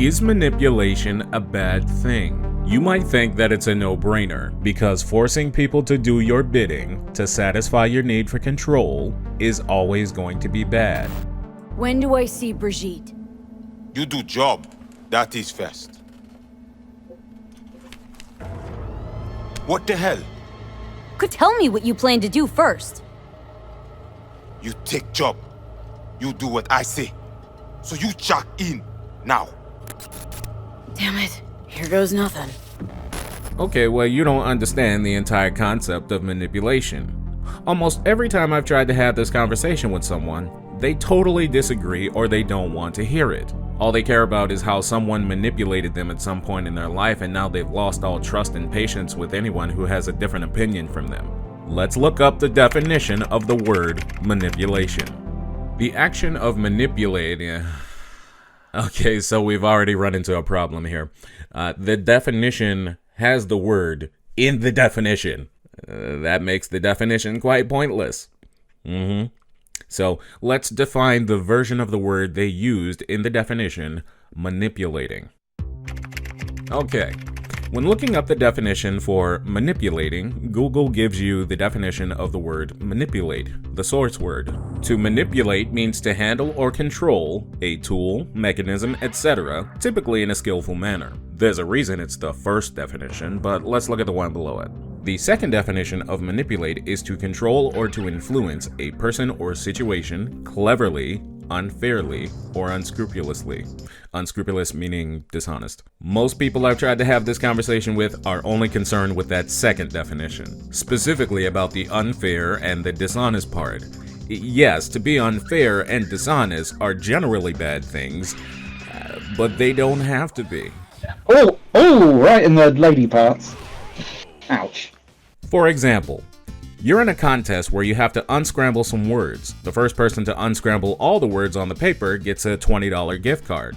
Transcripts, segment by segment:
Is manipulation a bad thing? You might think that it's a no-brainer, because forcing people to do your bidding to satisfy your need for control is always going to be bad. When do I see Brigitte? You do job. That is first. What the hell? Could tell me what you plan to do first. You take job. You do what I say. So you check in now. Damn it. Here goes nothing. Okay, well, you don't understand the entire concept of manipulation. Almost every time I've tried to have this conversation with someone, they totally disagree or they don't want to hear it. All they care about is how someone manipulated them at some point in their life, and now they've lost all trust and patience with anyone who has a different opinion from them. Let's look up the definition of the word manipulation. The action of manipulating... Okay, so we've already run into a problem here. The definition has the word in the definition. That makes the definition quite pointless. So let's define the version of the word they used in the definition, manipulating. Okay, when looking up the definition for manipulating, Google gives you the definition of the word manipulate, the source word. To manipulate means to handle or control a tool, mechanism, etc., typically in a skillful manner. There's a reason it's the first definition, but let's look at the one below it. The second definition of manipulate is to control or to influence a person or situation cleverly, unfairly, or unscrupulously. Unscrupulous meaning dishonest. Most people I've tried to have this conversation with are only concerned with that second definition, specifically about the unfair and the dishonest part. Yes, to be unfair and dishonest are generally bad things, but they don't have to be. Oh, right in the lady parts. Ouch. For example, you're in a contest where you have to unscramble some words. The first person to unscramble all the words on the paper gets a $20 gift card.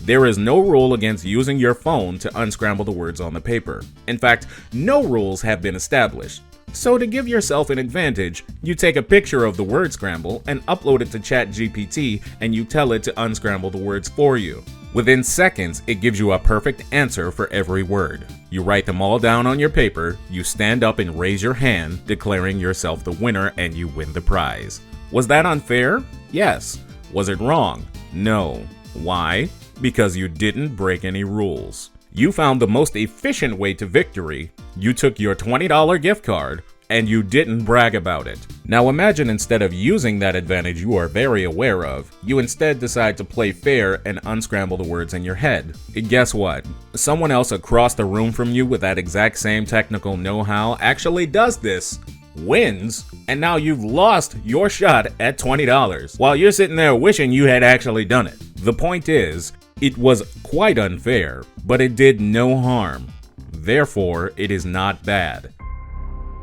There is no rule against using your phone to unscramble the words on the paper. In fact, no rules have been established. So to give yourself an advantage, you take a picture of the word scramble and upload it to ChatGPT, and you tell it to unscramble the words for you. Within seconds, it gives you a perfect answer for every word. You write them all down on your paper, you stand up and raise your hand, declaring yourself the winner, and you win the prize. Was that unfair? Yes. Was it wrong? No. Why? Because you didn't break any rules. You found the most efficient way to victory. You took your $20 gift card, and you didn't brag about it. Now imagine instead of using that advantage you are very aware of, you instead decide to play fair and unscramble the words in your head. Guess what? Someone else across the room from you with that exact same technical know-how actually does this, wins, and now you've lost your shot at $20 while you're sitting there wishing you had actually done it. The point is, it was quite unfair, but it did no harm. Therefore, it is not bad.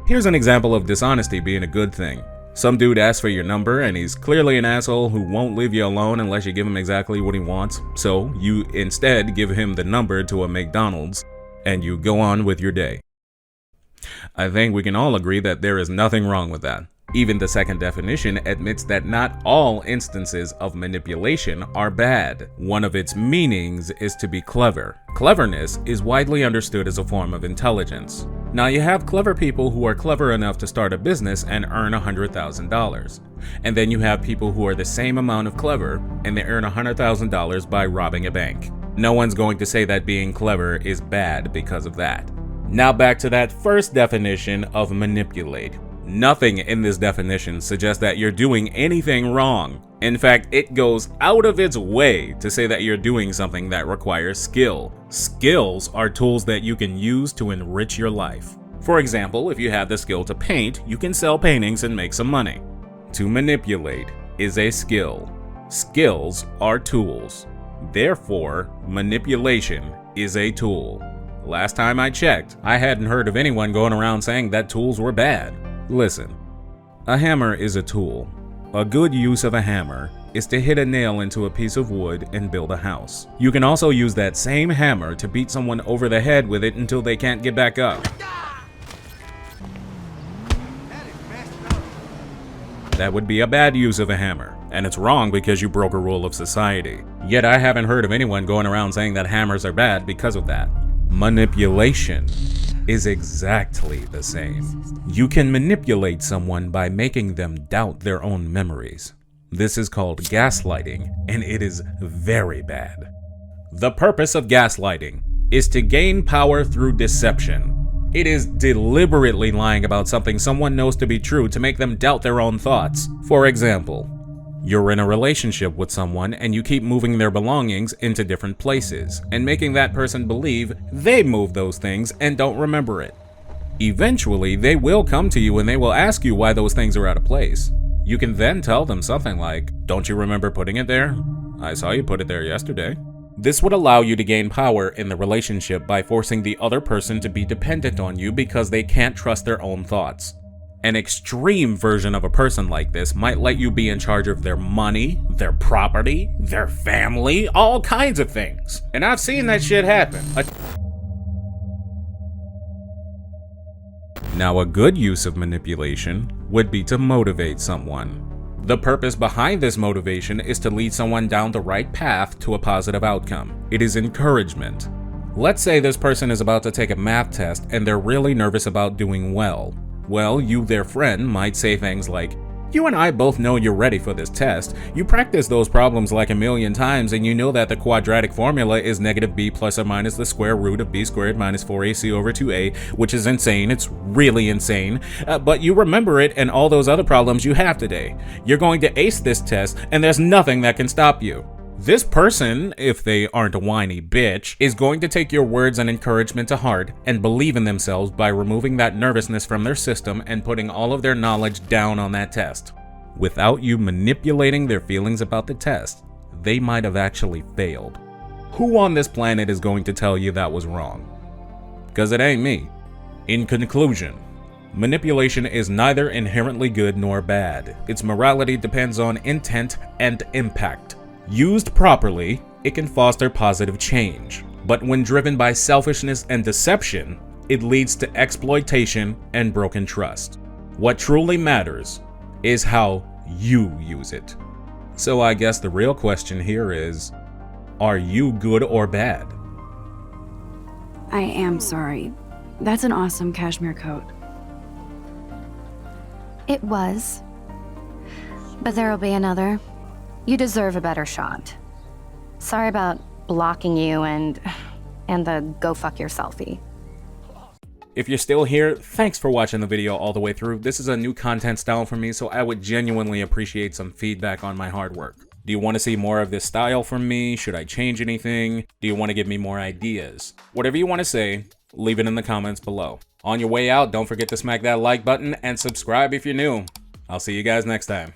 Here's an example of dishonesty being a good thing. Some dude asks for your number and he's clearly an asshole who won't leave you alone unless you give him exactly what he wants. So you instead give him the number to a McDonald's and you go on with your day. I think we can all agree that there is nothing wrong with that. Even the second definition admits that not all instances of manipulation are bad. One of its meanings is to be clever. Cleverness is widely understood as a form of intelligence. Now you have clever people who are clever enough to start a business and earn $100,000. And then you have people who are the same amount of clever and they earn $100,000 by robbing a bank. No one's going to say that being clever is bad because of that. Now back to that first definition of manipulate. Nothing in this definition suggests that you're doing anything wrong. In fact, it goes out of its way to say that you're doing something that requires skill. Skills are tools that you can use to enrich your life. For example, if you have the skill to paint, you can sell paintings and make some money. To manipulate is a skill. Skills are tools. Therefore, manipulation is a tool. Last time I checked, I hadn't heard of anyone going around saying that tools were bad. Listen, a hammer is a tool. A good use of a hammer is to hit a nail into a piece of wood and build a house. You can also use that same hammer to beat someone over the head with it until they can't get back up. That would be a bad use of a hammer. and it's wrong because you broke a rule of society. Yet I haven't heard of anyone going around saying that hammers are bad because of that. Manipulation is exactly the same. You can manipulate someone by making them doubt their own memories. This is called gaslighting, and it is very bad. The purpose of gaslighting is to gain power through deception. It is deliberately lying about something someone knows to be true to make them doubt their own thoughts. For example, you're in a relationship with someone and you keep moving their belongings into different places and making that person believe they moved those things and don't remember it. Eventually, they will come to you and they will ask you why those things are out of place. You can then tell them something like, "Don't you remember putting it there? I saw you put it there yesterday." This would allow you to gain power in the relationship by forcing the other person to be dependent on you because they can't trust their own thoughts. An extreme version of a person like this might let you be in charge of their money, their property, their family, all kinds of things. And I've seen that shit happen. Now, a good use of manipulation would be to motivate someone. The purpose behind this motivation is to lead someone down the right path to a positive outcome. It is encouragement. Let's say this person is about to take a math test and they're really nervous about doing well. Well, you, their friend, might say things like, "You and I both know you're ready for this test. You practice those problems like a million times and you know that the quadratic formula is -b plus or minus the square root of b squared minus 4ac over 2a, which is insane. It's really insane. But you remember it and all those other problems you have today. You're going to ace this test and there's nothing that can stop you." This person, if they aren't a whiny bitch, is going to take your words and encouragement to heart and believe in themselves by removing that nervousness from their system and putting all of their knowledge down on that test. Without you manipulating their feelings about the test, they might have actually failed. Who on this planet is going to tell you that was wrong? Because it ain't me. In conclusion, manipulation is neither inherently good nor bad. Its morality depends on intent and impact. Used properly, it can foster positive change. But when driven by selfishness and deception, it leads to exploitation and broken trust. What truly matters is how you use it. So I guess the real question here is, are you good or bad? I am sorry. That's an awesome cashmere coat. It was. But there'll be another. You deserve a better shot. Sorry about blocking you and the go fuck your selfie. If you're still here, thanks for watching the video all the way through. This is a new content style for me, so I would genuinely appreciate some feedback on my hard work. Do you want to see more of this style from me? Should I change anything? Do you want to give me more ideas? Whatever you want to say, leave it in the comments below. On your way out, don't forget to smack that like button and subscribe if you're new. I'll see you guys next time.